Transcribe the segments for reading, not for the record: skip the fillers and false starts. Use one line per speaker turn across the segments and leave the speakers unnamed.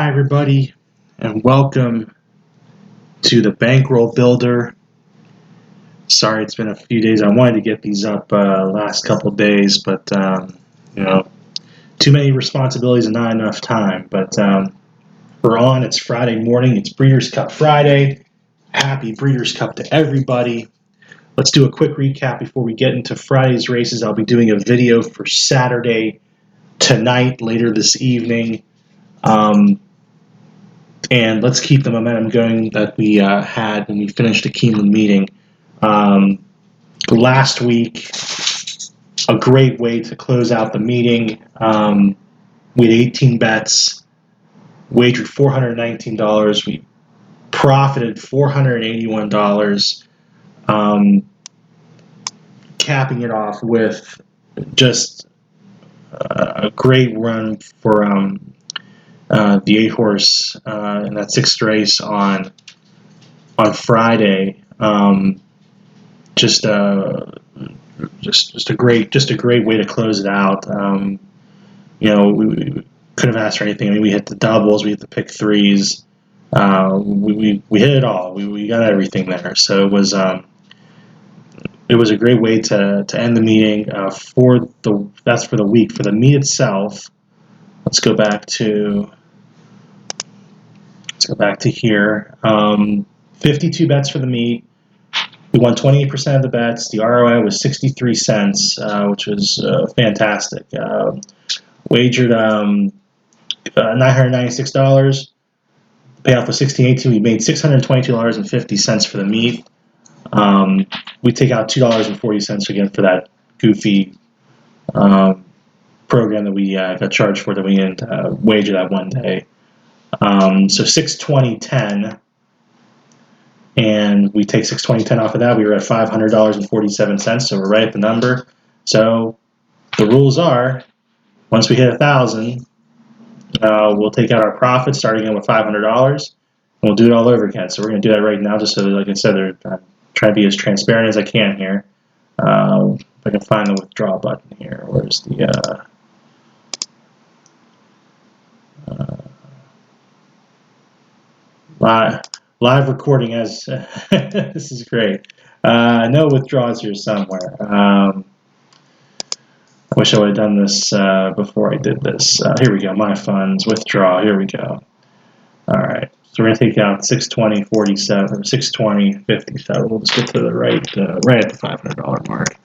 Hi, everybody, and welcome to the Bankroll Builder. Sorry, it's been a few days. I wanted to get these up last couple of days, but too many responsibilities and not enough time. But we're on. It's Friday morning. It's Breeders' Cup Friday. Happy Breeders' Cup to everybody. Let's do a quick recap before we get into Friday's races. I'll be doing a video for Saturday tonight, later this evening. And let's keep the momentum going that we had when we finished the Keeneland meeting. Last week, a great way to close out the meeting. We had 18 bets, wagered $419. We profited $481, capping it off with just a great run for the 8-horse in that 6th race on Friday. Just a great way to close it out. We couldn't have asked for anything. I mean, we hit the doubles, we hit the pick threes, we hit it all. We got everything there. So it was a great way to end the meeting. That's for the week. For the meet itself, let's go back to here. 52 bets for the meet. We won 28% of the bets. The ROI was 63 cents, which was fantastic. Wagered $996. The payoff was $16.18. We made $622.50 for the meet. We take out $2.40 again for that goofy program that we got charged for that we didn't wager that one day. So $620.10, and we take $620.10 off of that. We were at $500.47, so we're right at the number. So the rules are, once we hit 1,000, we'll take out our profit, starting again with $500, and we'll do it all over again. So we're going to do that right now, just so, like I said, I'm trying to be as transparent as I can here. If I can find the withdraw button here. Where's the live recording as this is great. No withdrawals here somewhere. I wish I would have done this before I did this. Here we go. My funds, withdraw. Here we go. All right. So we're going to take out 620.47 or 620.57. We'll just get to the right at the $500 mark.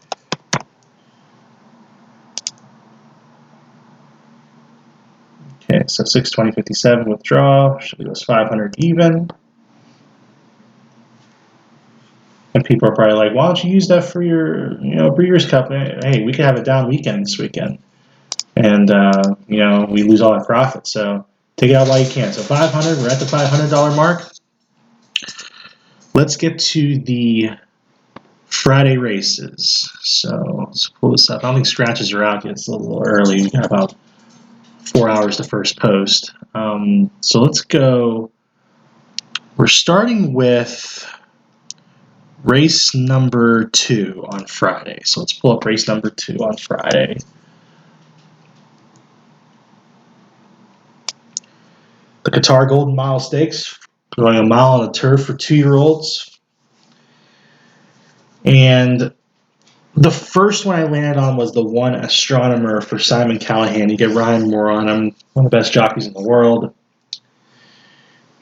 Okay, so 620.57 withdraw. Should leave us 500 even. And people are probably like, why don't you use that for your, Breeders' Cup? Hey, we could have a down weekend this weekend. And, we lose all our profit. So take it out while you can. So 500, we're at the $500 mark. Let's get to the Friday races. So let's pull this up. I don't think scratches are out yet. It's a little early. We got about 4 hours to first post. So let's go. We're starting with race number 2 on Friday. So let's pull up race number 2 on Friday. The Qatar Golden Mile Stakes, going a mile on the turf for 2-year-olds. And the first one I landed on was the 1 Astronomer for Simon Callahan. You get Ryan Moore on him, one of the best jockeys in the world.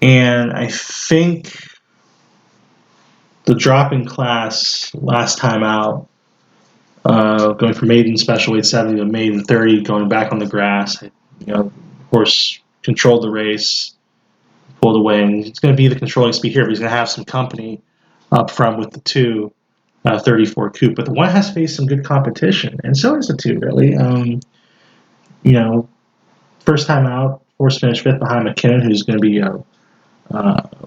And I think the drop-in class last time out, going from maiden special weight 70 to maiden 30, going back on the grass. Horse controlled the race, pulled away, and it's going to be the controlling speed here, but he's going to have some company up front with the 2 34 coupe. But the 1 has faced some good competition, and so has the 2, really. First time out, horse finished 5th behind McKinnon, who's going to be,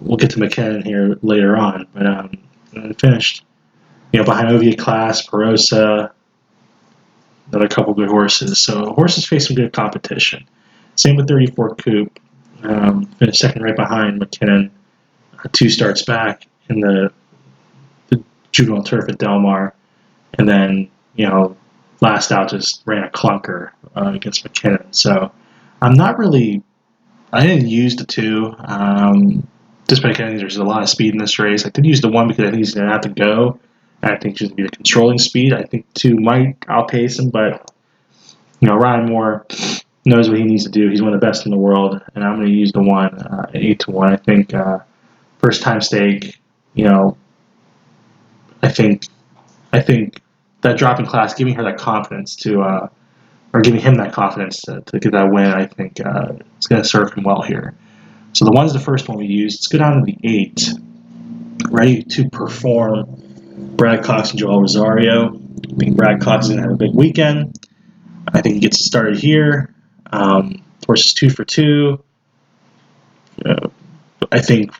we'll get to McKinnon here later on, but finished, behind Ovia Class, Perosa, another couple good horses. So horses face some good competition. Same with 34 coupe. Finished second right behind McKinnon, 2 starts back in the juvenile turf at Del Mar, and then last out just ran a clunker against McKinnon. So I'm not really I didn't use the 2. Despite I think there's a lot of speed in this race. I did use the 1 because I think he's going to have to go. I think she's going to be the controlling speed. I think 2 might outpace him, but Ryan Moore knows what he needs to do. He's one of the best in the world, and I'm going to use the 1 at 8-1. I think first time stake. I think that drop in class, giving her that confidence or giving him that confidence to get that win, I think it's going to serve him well here. So the 1's the first one we used. Let's go down to the 8. Ready to perform. Brad Cox and Joel Rosario. I think Brad Cox is going to have a big weekend. I think he gets started here. Horse is 2 for 2. I think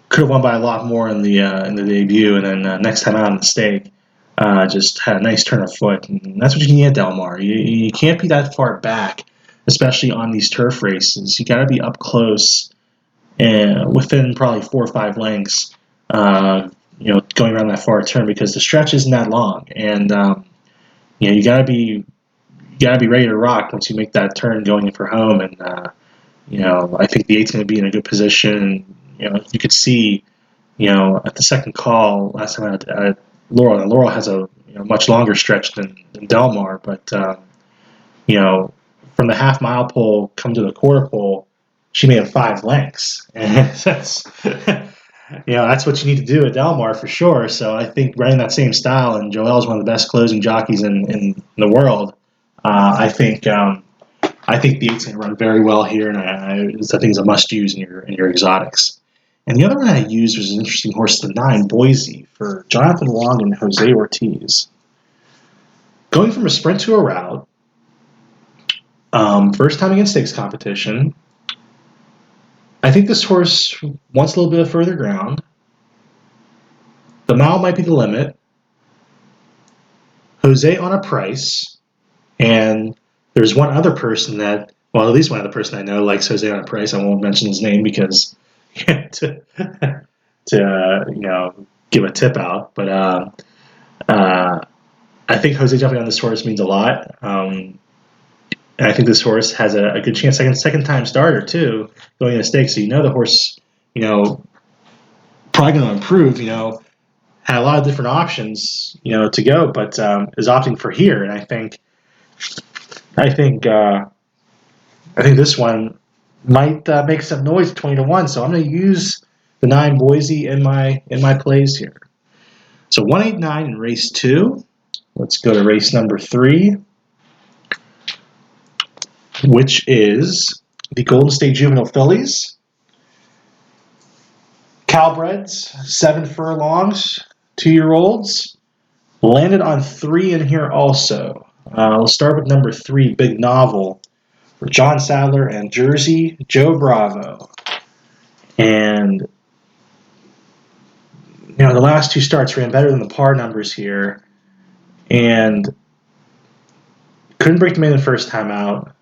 could have won by a lot more in the debut, and then next time out on the stake, just had a nice turn of foot, and that's what you need at Del Mar. You can't be that far back, especially on these turf races. You got to be up close, and within probably 4 or 5 lengths. Going around that far turn because the stretch isn't that long, and you got to be ready to rock once you make that turn going in for home. And I think the 8's going to be in a good position. You could see, at the second call last time at Laurel. And Laurel has a much longer stretch than Del Mar, but from the half mile pole come to the quarter pole, she made 5 lengths, and that's that's what you need to do at Del Mar for sure. So I think running that same style, and Joel is one of the best closing jockeys in the world. I think the 8's going to run very well here, and I think it's a must use in your exotics. And the other one I used was an interesting horse, the 9 Boise, for Jonathan Wong and Jose Ortiz. Going from a sprint to a route, first time against stakes competition. I think this horse wants a little bit of further ground. The mile might be the limit. Jose on a price, and there's one other person at least one other person I know likes Jose on a price. I won't mention his name because to give a tip out, but I think Jose jumping on this horse means a lot. And I think this horse has a good chance, second time starter too, going in a stake. So the horse, probably going to improve. Had a lot of different options, to go, but is opting for here. And I think this one might make some noise at 20-1. So I'm going to use the 9 Boise in my plays here. So 189 in race 2. Let's go to race number 3. Which is the Golden State Juvenile Fillies. Cowbreds, 7 furlongs, 2-year-olds. Landed on 3 in here also. We'll start with number 3, Big Novel, for John Sadler and Jersey Joe Bravo. And, the last 2 starts ran better than the par numbers here. And couldn't break them in the first time out.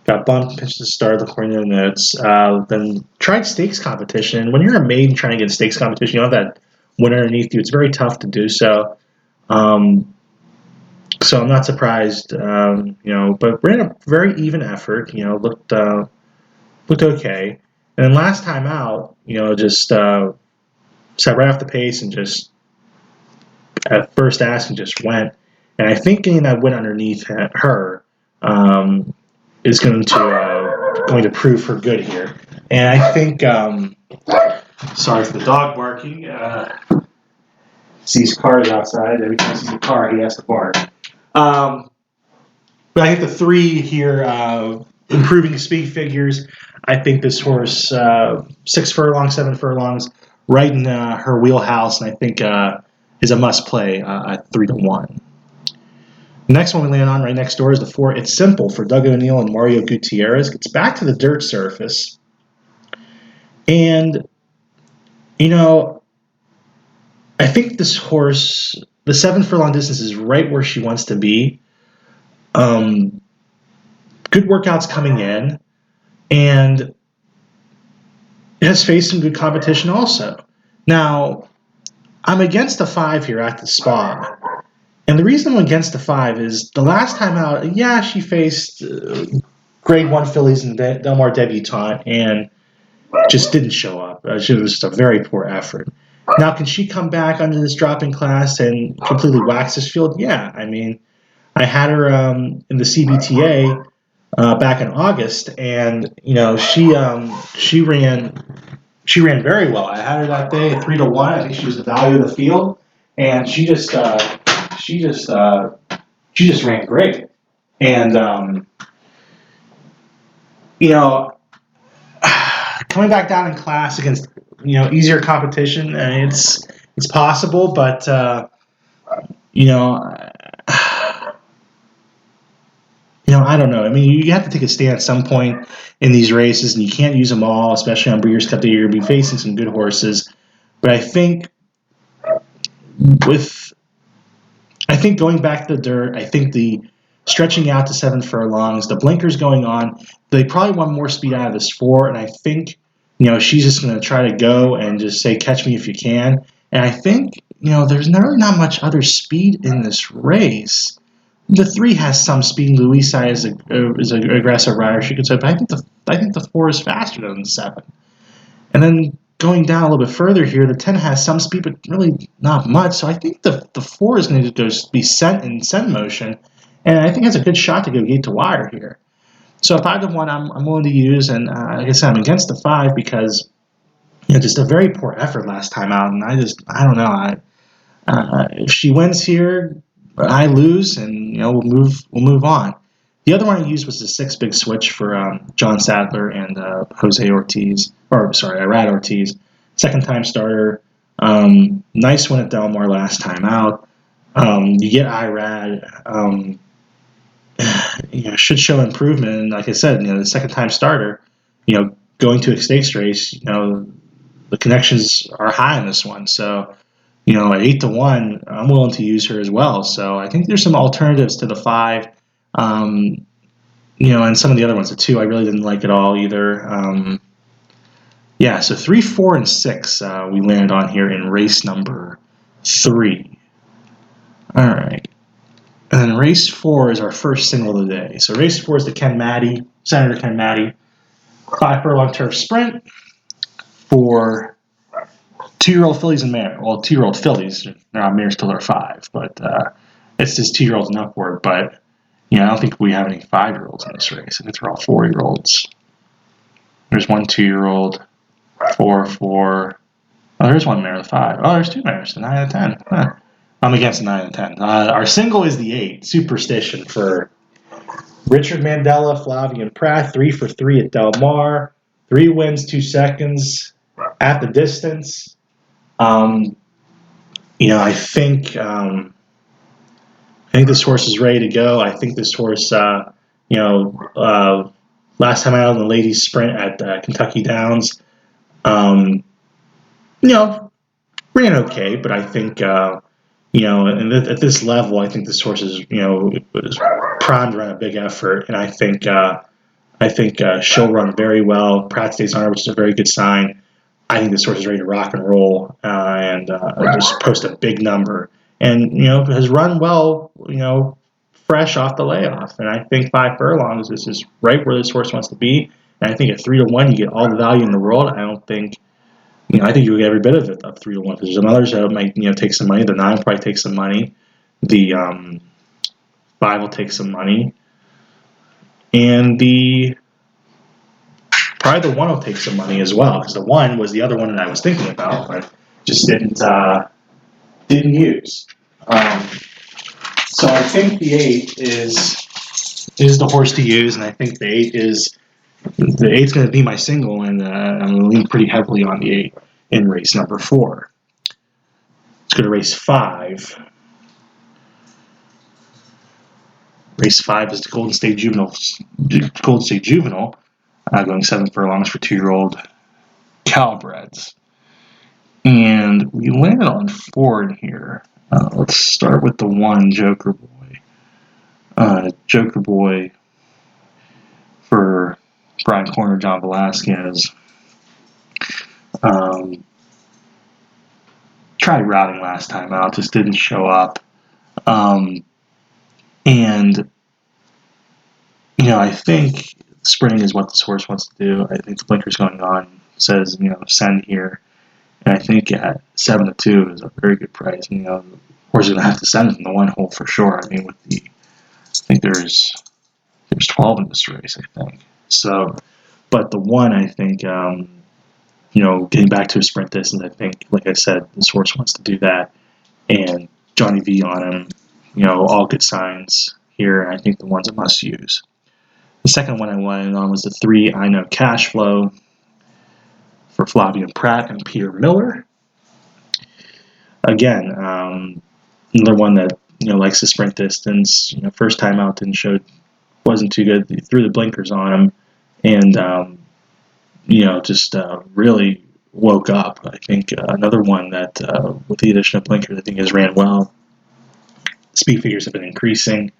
Got bumped, pitched the start, according to the notes. Then tried stakes competition. When you're a maiden trying to get stakes competition, you have that winner underneath you. It's very tough to do so. So I'm not surprised, but ran a very even effort. Looked okay. And then last time out, just sat right off the pace and just at first asking just went. And I think getting that win underneath her. Is going to prove her good here, and I think. Sorry for the dog barking. Sees cars outside. Every time he sees a car, he has to bark. But I think the 3 here, improving speed figures. I think this horse, 6 furlongs, 7 furlongs, right in her wheelhouse, and I think is a must play at 3-1. The next one we land on right next door is the 4 It's Simple for Doug O'Neill and Mario Gutierrez. Gets back to the dirt surface. And, I think this horse, the 7 furlong distance is right where she wants to be. Good workouts coming in. And it has faced some good competition also. Now, I'm against the 5 here at the Spa. And the reason I'm against the 5 is the last time out, she faced Grade 1 fillies and Del Mar debutante, and just didn't show up. It was just a very poor effort. Now, can she come back under this dropping class and completely wax this field? Yeah. I mean, I had her in the CBTA back in August, and she ran very well. I had her that day at 3-1. I think she was the value of the field, and she just ran great. And you know, coming back down in class against easier competition, it's possible, but you know. I don't know. I mean, you have to take a stand at some point in these races, and you can't use them all, especially on Breeders' Cup Day. You're going to be facing some good horses, but I think going back to the dirt, I think the stretching out to 7 furlongs, the blinkers going on, they probably want more speed out of this 4, and I think she's just going to try to go and just say, "Catch me if you can." And I think there's really not much other speed in this race. The 3 has some speed. Louisa is an aggressive rider, she could say, but I think the 4 is faster than the 7. And then going down a little bit further here, the 10 has some speed, but really not much. So I think the 4 is going to be sent in send motion, and I think has a good shot to go gate to wire here. So if I had the 1, I'm willing to use, and like I said, I'm against the 5 because just a very poor effort last time out, and I don't know. If she wins here, I lose, and we'll move on. The other one I used was the 6 big switch for John Sadler and Jose Ortiz, Irad Ortiz, second time starter. Nice win at Del Mar last time out. You get Irad, should show improvement. And like I said, the second time starter, going to a stakes race, the connections are high in this one. So at 8-1, I'm willing to use her as well. So I think there's some alternatives to the 5, and some of the other ones. The 2, I really didn't like at all either. So 3, 4, and 6 we landed on here in race number 3. All right. And then race 4 is our first single of the day. So race 4 is the Senator Ken Matty 5 furlong turf sprint for 2-year-old fillies and mares. Well, 2-year-old fillies. They're not mares till they're 5, but it's just 2-year-olds and upward. But I don't think we have any 5-year-olds in this race. I think they're all 4-year-olds. There's 1 2-year-old, 4. Oh, there's 1 mare with 5. Oh, there's 2 mares, 9 and 10. Huh. I'm against the 9 and 10. Our single is the 8, Superstition, for Richard Mandela, Flavian Pratt, 3 for 3 at Del Mar. 3 wins, 2 seconds at the distance. I think this horse is ready to go. I think this horse, last time out in the ladies sprint at Kentucky Downs, ran okay, but I think, and at this level, I think this horse is primed to run a big effort, and I think she'll run very well. Pratt stays on her, which is a very good sign. I think this horse is ready to rock and roll and just post a big number. And, has run well, fresh off the layoff. And I think 5 furlongs is right where this horse wants to be. And I think at 3-1, you get all the value in the world. I don't think, I think you get every bit of it up 3-1. Because there's some others that might, take some money. The 9 will probably take some money. The 5 will take some money. And probably the 1 will take some money as well, because the 1 was the other one that I was thinking about, but just didn't use. So I think the 8 is the horse to use, and I think the 8's going to be my single, and I'm going to lean pretty heavily on the 8 in race number 4. Let's go to race 5. Race 5 is the Golden State Juvenile. Going 7 furlongs for 2-year-old Calbreds. And we landed on 4 in here. Let's start with the 1, Joker Boy. Joker Boy for Brian Corner, John Velasquez. Tried routing last time out, just didn't show up. And I think sprinting is what this horse wants to do. I think the blinker's going on. Says, send here. And I think at 7-2 is a very good price. The horse is going to have to send from the one hole for sure. I mean, I think there's 12 in this race, I think. So, but the one, I think, getting back to a sprint distance, I think, like I said, this horse wants to do that. And Johnny V on him, all good signs here. And I think the one's a must use. The second one I wanted on was the 3 I Know Cash Flow for Flavia Pratt and Peter Miller. Again, another one that likes the sprint distance. First time out wasn't too good. He threw the blinkers on him, and just really woke up. I think another one that with the addition of blinkers, I think has ran well. Speed figures have been increasing.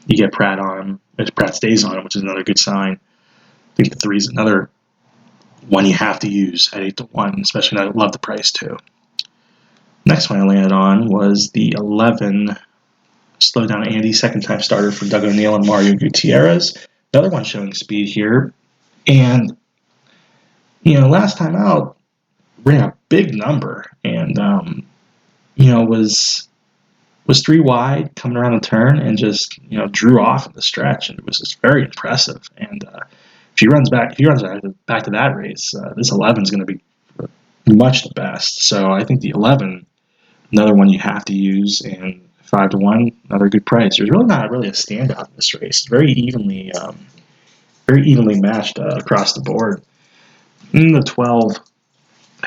You get Pratt on him, as Pratt stays on him, which is another good sign. I think the 3 is another one you have to use at 8-1, especially. And I love the price too. Next one I landed on was the 11 Slow Down Andy, second time starter for Doug O'Neill and Mario Gutierrez. Another one showing speed here. And, last time out, ran a big number and, was 3 wide coming around the turn and just, drew off in the stretch. And it was just very impressive. And if he runs back to that race, this 11 is going to be much the best. So I think the 11, another one you have to use, and 5-1, another good price. There's really not a standout in this race. It's very evenly matched across the board. In the 12,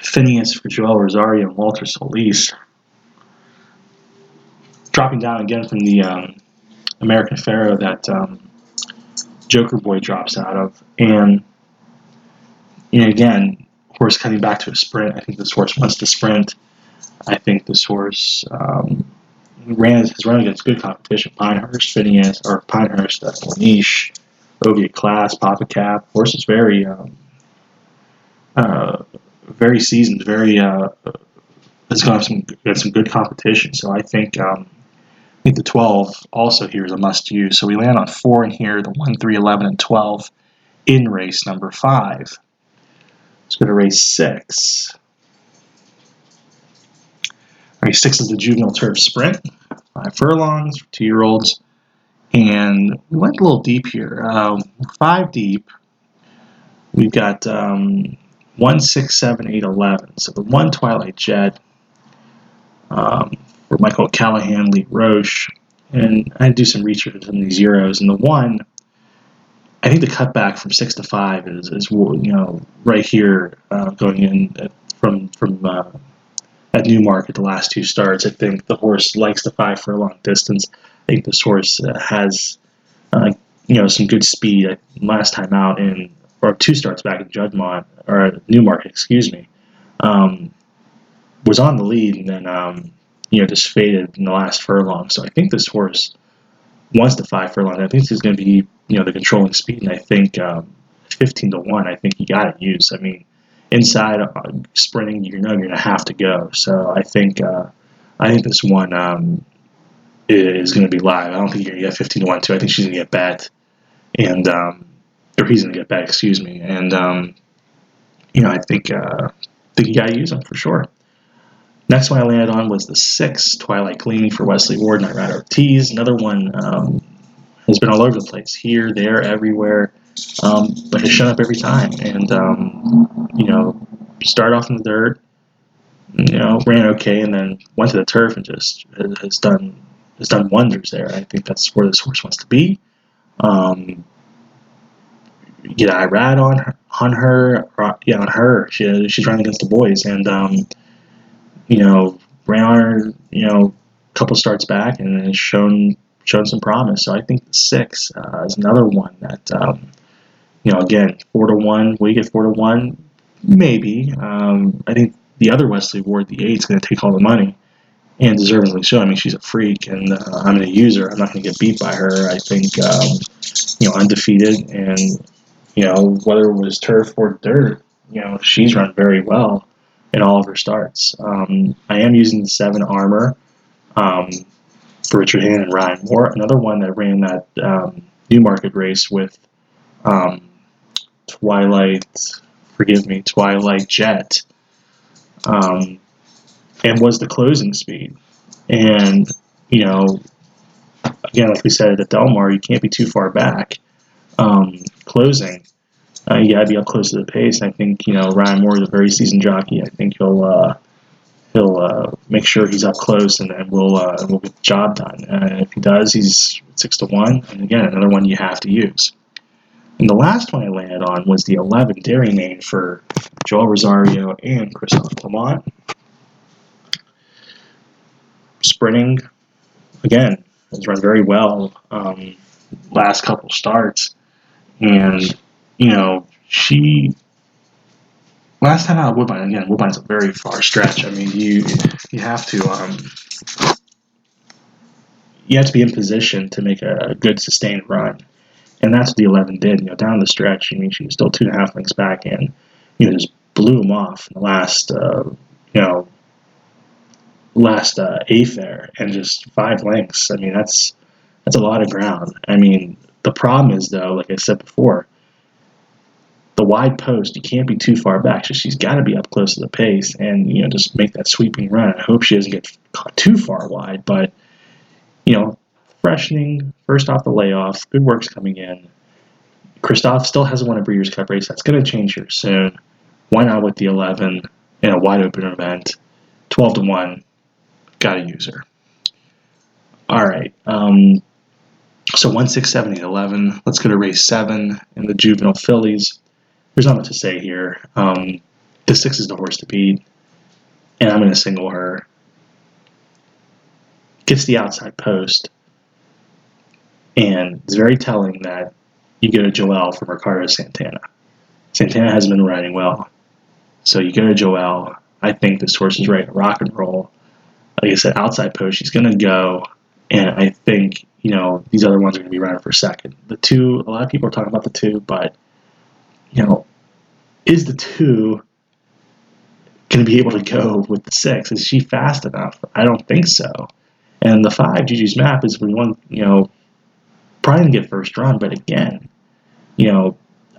Phineas for Joel Rosario and Walter Solis. Dropping down again from the American Pharoah that Joker Boy drops out of. And, again, horse coming back to a sprint. I think this horse wants to sprint. I think this horse has run against good competition. Pinehurst, Phineas, or Pinehurst, Laniche, Ovia Class, Papa Cap. Horse is very seasoned, has gone some good competition. So I think the 12 also here is a must use. So we land on 4 in here, the 1, 3, 11, and 12 in race number 5. Let's go to race 6. Race 6 is the Juvenile Turf Sprint, 5 furlongs for 2-year-olds. And we went a little deep here. 5 deep. We've got 1, 6, 7, 8, 11. So the 1 Twilight Jet for Michael Callahan, Lee Roche. And I do some research on these Euros. And the 1, I think the cutback from 6 to 5 is right here going in from at Newmarket the last 2 starts. I think the horse likes the 5 furlong distance. I think this horse has some good speed. Last time out or 2 starts back in Juddmonte or Newmarket, excuse me, was on the lead and then just faded in the last furlong. So I think this horse wants the 5 furlong. I think he's going to be the controlling speed, and I think 15-1. I think you got to use. I mean, inside sprinting, you're going to have to go. So I think this one is going to be live. I don't think you're going to get 15-1 too. I think she's going to get bet, and or he's going to get bet. Excuse me. And I think you got to use them for sure. Next one I landed on was the 6 Twilight Gleaming for Wesley Ward and Irad Ortiz. Another one has been all over the place, here, there, everywhere, but has shown up every time. And started off in the dirt, ran okay, and then went to the turf and just has done wonders there. I think that's where this horse wants to be. Get Irad on her. On her. She's running against the boys, and ran on her, a couple starts back and has shown some promise. So I think the 6 is another one that, again, 4-1. Will you get 4-1? Maybe. I think the other Wesley Ward, the 8, is going to take all the money, and deservedly so. I mean, she's a freak, and I'm going to use her. I'm not going to get beat by her. I think, undefeated, and, whether it was turf or dirt, she's run very well in all of her starts. I am using the 7 Armor for Richard Hand and Ryan Moore. Another one that ran that Newmarket race with um, Twilight Jet, um, and was the closing speed. And, you know, again, like we said at the Del Mar, you can't be too far back closing. You got to be up close to the pace. I think, Ryan Moore is a very seasoned jockey. I think he'll make sure he's up close, and then we'll get the job done. And if he does, he's 6-1. And again, another one you have to use. And the last one I landed on was the 11 Dairy Main for Joel Rosario and Christophe Clement. Sprinting, again, has run very well last couple starts. And, she, last time out of Woodbine, again, Woodbine's a very far stretch. I mean, you have to be in position to make a good sustained run. And that's what the 11 did. Down the stretch, she was still 2.5 lengths back, and just blew him off in the last eighth there, and just 5 lengths. I mean, that's a lot of ground. I mean, the problem is, though, like I said before, the wide post, you can't be too far back. So she's got to be up close to the pace and, just make that sweeping run. I hope she doesn't get caught too far wide, but, freshening, first off the layoff, good work's coming in. Christophe still hasn't won a Breeders' Cup race. That's going to change here soon. Why not with the 11 in a wide open event? 12-1, got to use her. All right. So 1, 6, 7, 8, 11. Let's go to race 7 in the juvenile fillies. There's not much to say here. The 6 is the horse to beat, and I'm going to single her. Gets the outside post, and it's very telling that you go to Joel from Ricardo Santana. Santana hasn't been riding well, so you go to Joel. I think this horse is ready to rock and roll. Like I said, outside post, she's going to go, and I think, these other ones are going to be running for second. The 2, a lot of people are talking about the 2, but, is the 2 going to be able to go with the 6? Is she fast enough? I don't think so. And the 5, Juju's Map, is we want, probably going to get first run, but again,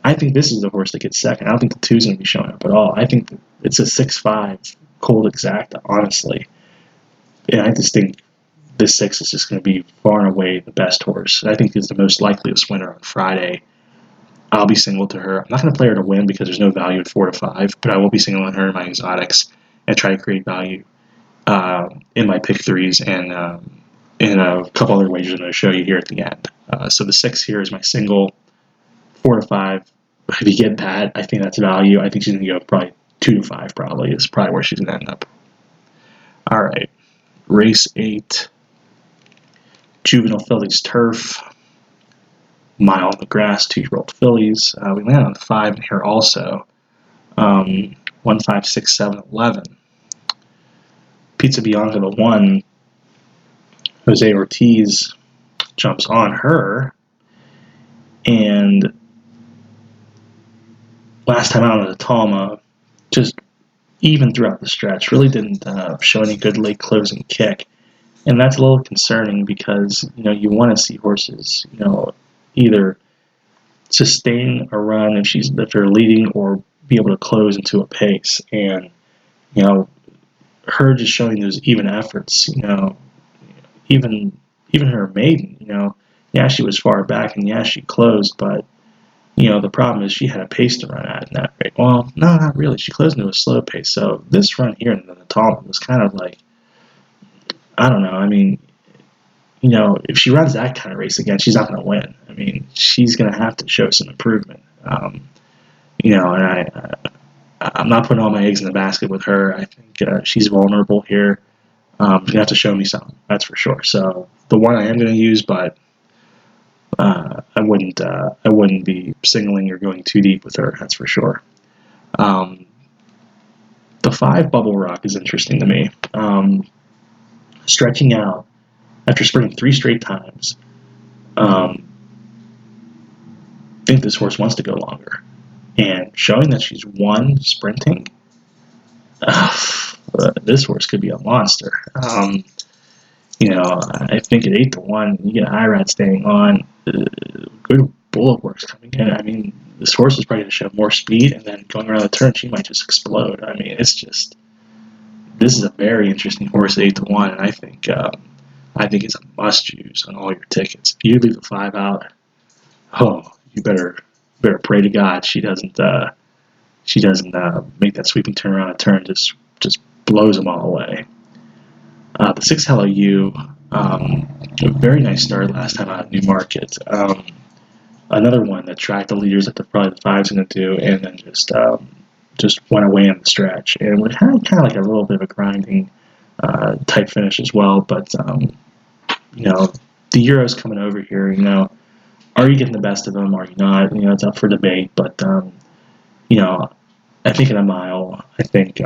I think this is the horse that gets second. I don't think the 2 is going to be showing up at all. I think it's a 6-5 cold exacta, honestly. And I just think this 6 is just going to be far and away the best horse. I think is the most likeliest winner on Friday. I'll be single to her. I'm not going to play her to win because there's no value at 4-5, but I will be singling her in my exotics and try to create value in my pick 3s and in a couple other wagers I'm going to show you here at the end. So the 6 here is my single. 4-5. If you get that, I think that's value. I think she's going to go probably 2-5. Probably is probably where she's going to end up. All right, race 8. Juvenile fillies turf. Mile on the grass, 2-year-old fillies. We land on 5 in here also. 1, 5, 6, 7, 11. Pizza Bianca, the 1. Jose Ortiz jumps on her. And last time out on the Talma, just even throughout the stretch, really didn't show any good late closing kick. And that's a little concerning because, you want to see horses, either sustain a run if they're leading or be able to close into a pace. And, her just showing those even efforts, even her maiden, yeah, she was far back and yeah, she closed, but, the problem is she had a pace to run at in that rate. Well, no, not really. She closed into a slow pace. So this run here in the Talma was kind of like, I don't know. I mean, if she runs that kind of race again, she's not going to win. I mean, she's going to have to show some improvement. And I'm not putting all my eggs in the basket with her. I think she's vulnerable here. She's going to have to show me something, that's for sure. So the 1 I am going to use, but I wouldn't be singling or going too deep with her, that's for sure. The 5 Bubble Rock is interesting to me. Stretching out after sprinting 3 straight times. I think this horse wants to go longer. And showing that she's won sprinting, this horse could be a monster. I think at 8-1, you get IRAD staying on. Good bullet works coming in. I mean, this horse is probably going to show more speed, and then going around the turn, she might just explode. I mean, it's just this is a very interesting horse, 8-1, and I think it's a must use on all your tickets. If you leave the 5 out, oh, you better pray to God she doesn't make that sweeping turn around a turn, just blows them all away. The 6 Hello U, a very nice start last time out at Newmarket. Another one that tracked the leaders that probably the 5's going to do, and then just went away in the stretch. And we had kind of like a little bit of a grinding type finish as well. But, the Euro's coming over here, are you getting the best of them? Are you not? It's up for debate. But, I think in a mile, I think,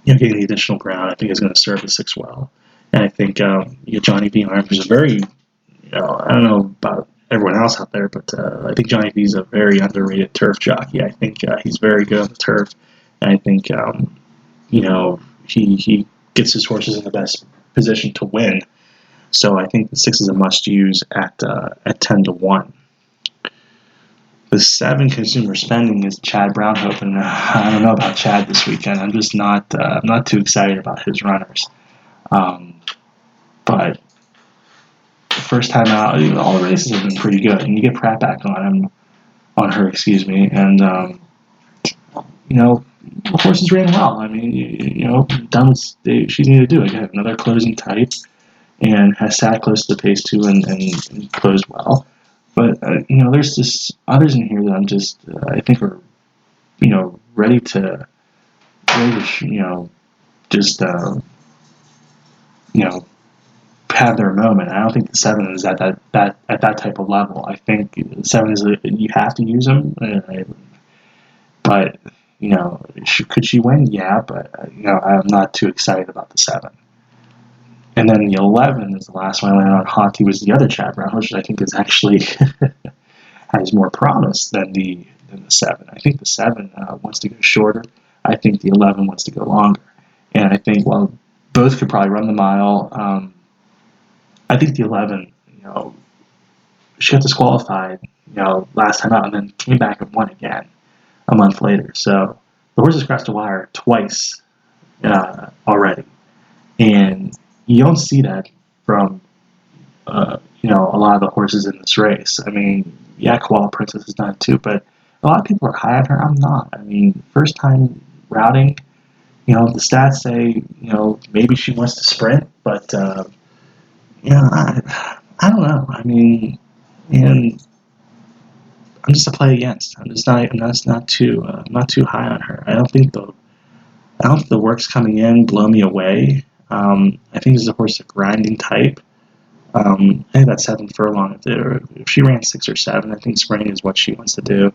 getting the additional ground, I think is going to serve the 6 well. And I think Johnny B. Arms is a very, I don't know about everyone else out there, but I think Johnny B is a very underrated turf jockey. I think he's very good on the turf, and I think he gets his horses in the best position to win. So I think the 6 is a must use at 10-1. The 7 consumer spending is Chad Brownhope, and I don't know about Chad this weekend. I'm just not too excited about his runners. But first time out, all the races have been pretty good, and you get Pratt back on her, and the horses ran well. I mean, done what she's needed to do. Again, another closing type, and has sat close to the pace too, and closed well. But there's just others in here that I'm just I think are ready to have their moment. I don't think the 7 is at that type of level. I think the 7 is you have to use them, but could she win? Yeah, but I'm not too excited about the 7. And then the 11 is the last one I landed on. Haughty was the other Chad Brown, which I think is actually has more promise than the 7. I think the 7 wants to go shorter. I think the 11 wants to go longer. And I think while both could probably run the mile, I think the 11, she got disqualified, last time out, and then came back and won again a month later. So the horse has crossed the wire twice already, and you don't see that from a lot of the horses in this race. I mean, yeah, Koala Princess has done it too, but a lot of people are high on her. I'm not. I mean, first time routing, the stats say maybe she wants to sprint, but I don't know. I mean, and I'm just a play against. I'm not too high on her. I don't think the work's coming in blow me away. I think this is a horse a grinding type. I think that 7 Furlong. If she ran 6 or 7, I think sprinting is what she wants to do.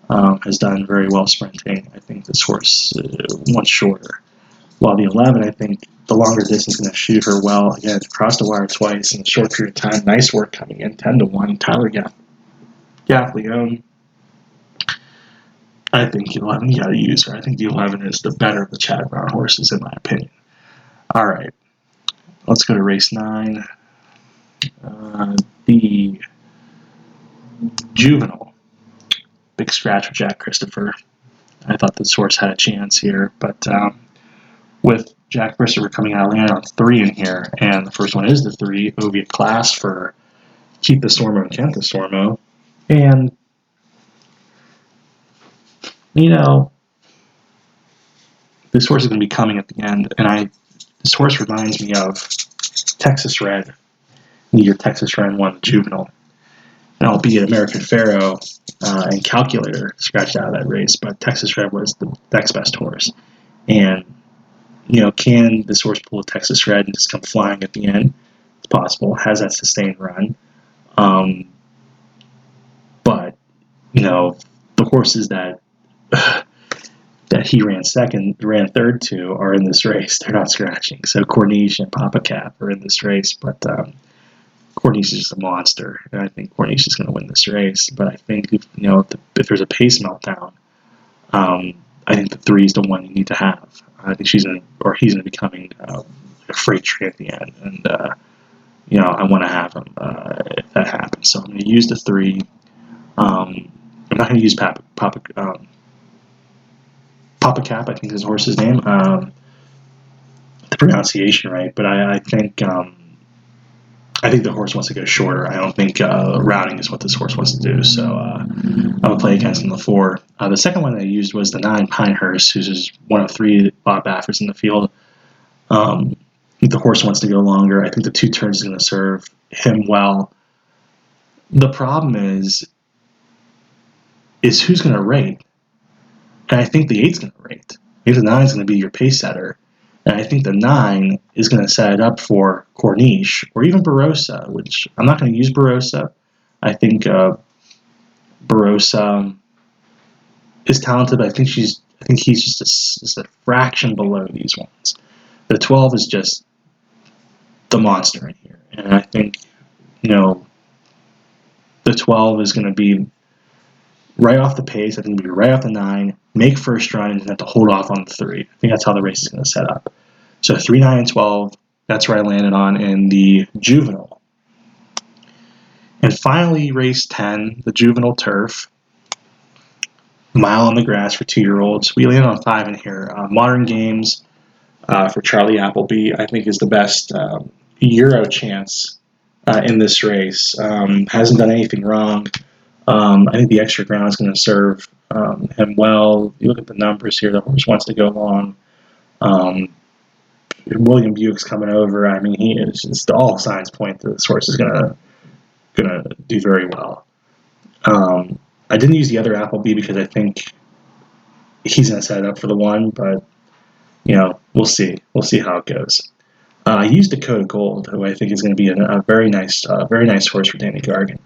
Has done very well sprinting. I think this horse wants shorter. While the 11, I think the longer distance is going to shoot her well. Again, crossed the wire twice in a short period of time. Nice work coming in, 10-1. Tyler Gaffleone. I think the 11, you got to use her. I think the 11 is the better of the Chad Brown horses, in my opinion. All right, let's go to race 9. The Juvenile. Big scratch with Jack Christopher. I thought this horse had a chance here, but with Jack Christopher coming out, landing on 3 in here, and the first one is the 3, Oviatt Class for Keith the Stormo and Kent the Stormo. And, this horse is going to be coming at the end, and this horse reminds me of Texas Red. The year Texas Red won the Juvenile. And albeit American Pharaoh and Calculator scratched out of that race, but Texas Red was the next best horse. And, can this horse pull a Texas Red and just come flying at the end? It's possible. Has that sustained run. But, the horses that he ran third to are in this race. They're not scratching. So Corniche and Papa Cap are in this race, but Corniche is just a monster, and I think Corniche is going to win this race. But I think if there's a pace meltdown, I think the 3 is the one you need to have. I think he's going to be coming a freight train at the end, and I want to have him if that happens. So I'm going to use the 3. I'm not going to use Papa Cap, I think is his horse's name. The pronunciation right, but I think the horse wants to go shorter. I don't think routing is what this horse wants to do. So I'm going to play against him the 4. The second one I used was the 9 Pinehurst, who's just one of 3 Bob Bafferts in the field. I think the horse wants to go longer. I think the 2 turns is going to serve him well. The problem is who's going to rate. And I think the 8's going to rate. I think the 9's going to be your pace setter. And I think the 9 is going to set it up for Corniche or even Barossa, which I'm not going to use Barossa. I think Barossa is talented, but I think he's just a fraction below these ones. The 12 is just the monster in here. And I think, the 12 is going to be right off the pace. I think it'll be right off the 9, make first run, and have to hold off on the 3. I think that's how the race is going to set up. So 3, 9, and 12, that's where I landed on in the juvenile. And finally, race 10, the juvenile turf. Mile on the grass for 2-year-olds. We landed on 5 in here. Modern Games for Charlie Appleby, I think, is the best Euro chance in this race. Hasn't done anything wrong. I think the extra ground is going to serve him well. You look at the numbers here, the horse wants to go long. William Buick's coming over. I mean, he is just all signs point that this horse is gonna do very well. I didn't use the other Appleby because I think he's gonna set it up for the 1, but we'll see. We'll see how it goes. I used Dakota Gold, who I think is going to be a very nice horse for Danny Gargan.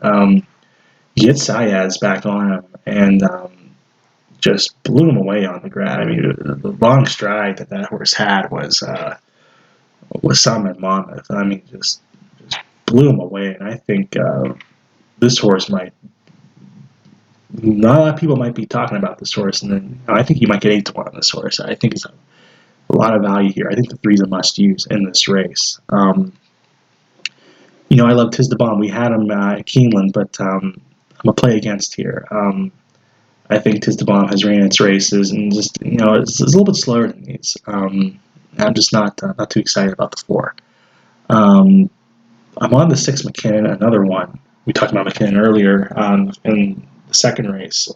Get Sayaz back on him and just blew him away on the ground. I mean, the long stride that horse had was some at Monmouth. I mean, just blew him away. And I think this horse might. Not a lot of people might be talking about this horse, and then I think you might get 8-1 on this horse. I think it's a lot of value here. I think the 3 is a must-use in this race. I love Tiz the Bomb. We had him at Keeneland, but I'm a play against here. I think Tiz the Bomb has ran its races, and just it's a little bit slower than these. I'm just not too excited about the 4. I'm on the 6 McKinnon, another one. We talked about McKinnon earlier in the second race.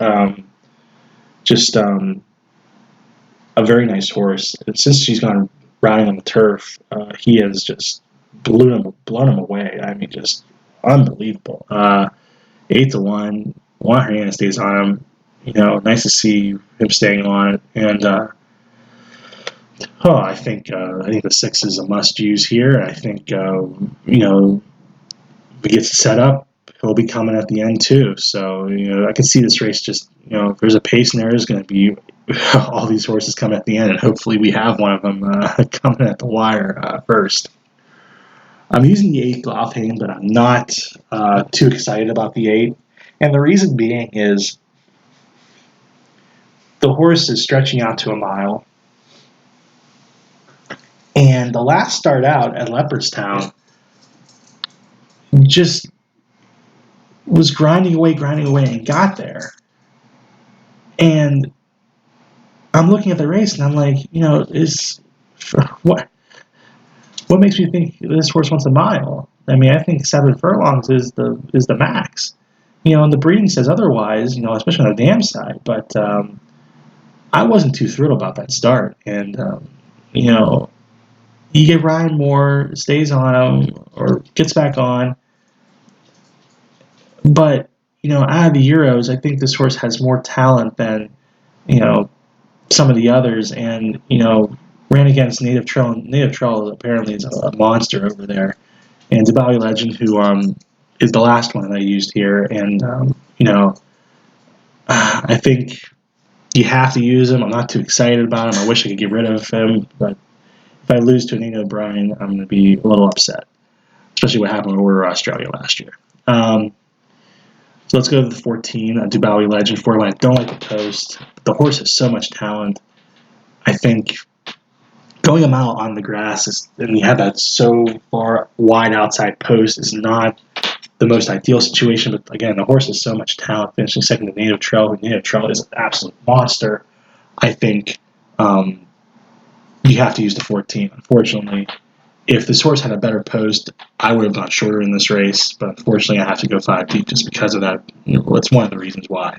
A very nice horse. Since she's gone riding on the turf, he has just blown him away. I mean, just unbelievable. 8-1. Juan Hernandez stays on him. Nice to see him staying on it. And I think the 6 is a must use here. I think if he gets set up, he'll be coming at the end too. So I can see this race just if there's a pace in there, there's going to be all these horses come at the end, and hopefully we have one of them coming at the wire first. I'm using the 8 Glauphane, but I'm not too excited about the 8. And the reason being is the horse is stretching out to a mile. And the last start out at Leopardstown just was grinding away, and got there. And I'm looking at the race, and I'm like, what makes me think this horse wants a mile? I mean, I think 7 furlongs is the max. And the breeding says otherwise, especially on the dam side. But I wasn't too thrilled about that start. And, you get Ryan Moore, stays on him, or gets back on. But, out of the Euros, I think this horse has more talent than, some of the others. And, ran against Native Trail. Native Trail apparently is a monster over there. And Dubai Legend, who is the last one that I used here. And, I think you have to use him. I'm not too excited about him. I wish I could get rid of him. But if I lose to Nino O'Brien, I'm going to be a little upset, especially what happened with Order Australia last year. So let's go to the 14, Dubai Legend. 4 I don't like the post. The horse has so much talent. I think going them out on the grass and you have that so far wide outside post is not the most ideal situation. But again, the horse has so much talent, finishing second to Native Trail. Native Trail is an absolute monster. I think you have to use the 14. Unfortunately, if this horse had a better post, I would have gone shorter in this race. But unfortunately, I have to go 5 deep just because of that. It's one of the reasons why.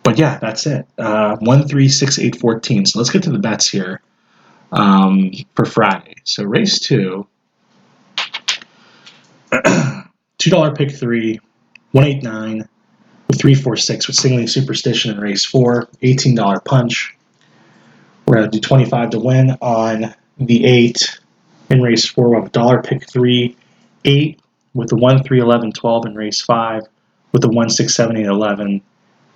But yeah, that's it. 1, 3, 6, 8, 14. So let's get to the bets here for Friday. So race 2, $2 pick 3, 189 with 3, 4, 6 with singling superstition in race 4, $18 punch. We're going to do 25 to win on the 8 in race 4. We have $1 pick 3, 8 with the 1, 3, 11, 12 in race 5 with the 1, 6, 7, 8, 11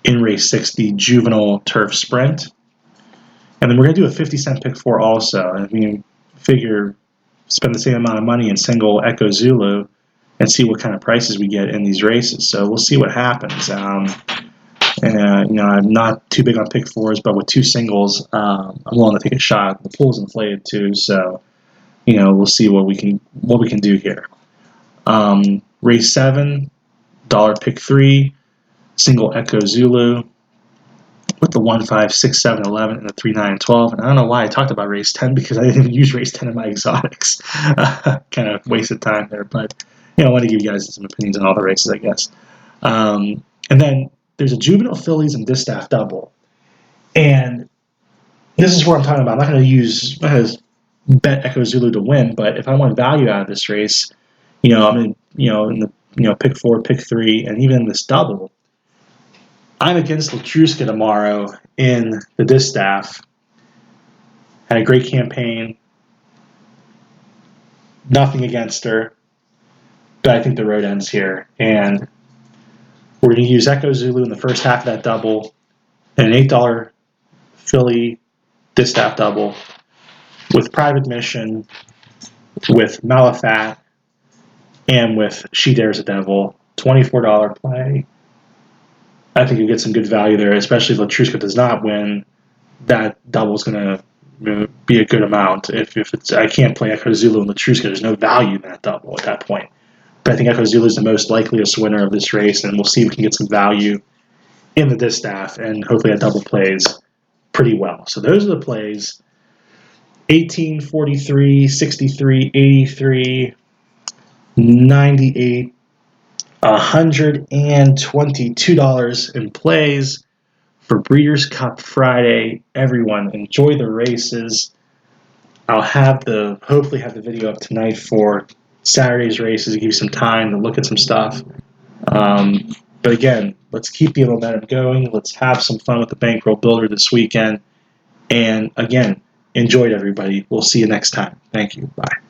in race 6, the juvenile turf sprint. And then we're going to do a 50-cent pick 4 also. I mean, figure spend the same amount of money in single Echo Zulu and see what kind of prices we get in these races. So we'll see what happens. I'm not too big on pick 4s, but with 2 singles, I'm willing to take a shot. The pool's inflated too, so we'll see what we can do here. Race 7, $1 pick 3, single Echo Zulu with the 1, 5, 6, 7, 11 and the 3, 9, 12. And I don't know why I talked about race 10 because I didn't even use race 10 in my exotics. Kind of wasted time there, but I want to give you guys some opinions on all the races, I guess. And then there's a juvenile fillies and distaff double. And this is what I'm talking about. I'm not going to bet Echo Zulu to win, but if I want value out of this race, I'm in pick 4, pick 3, and even in this double, I'm against Latruska tomorrow in the distaff. Had a great campaign. Nothing against her, but I think the road ends here. And we're going to use Echo Zulu in the first half of that double, and an $8 filly distaff double with Private Mission, with Malafat, and with She Dares a Devil. $24 play. I think you get some good value there, especially if Latruska does not win. That double is going to be a good amount. If I can't play Echo Zulu and Latruska, there's no value in that double at that point. But I think Echo Zulu is the most likeliest winner of this race, and we'll see if we can get some value in the distaff, and hopefully that double plays pretty well. So those are the plays: 18, 43, 63, 83, 98, $122 in plays for Breeders' Cup Friday. Everyone, enjoy the races. I'll hopefully have the video up tonight for Saturday's races to give you some time to look at some stuff. But again, let's keep the momentum going. Let's have some fun with the Bankroll Builder this weekend. And again, enjoy it, everybody. We'll see you next time. Thank you. Bye.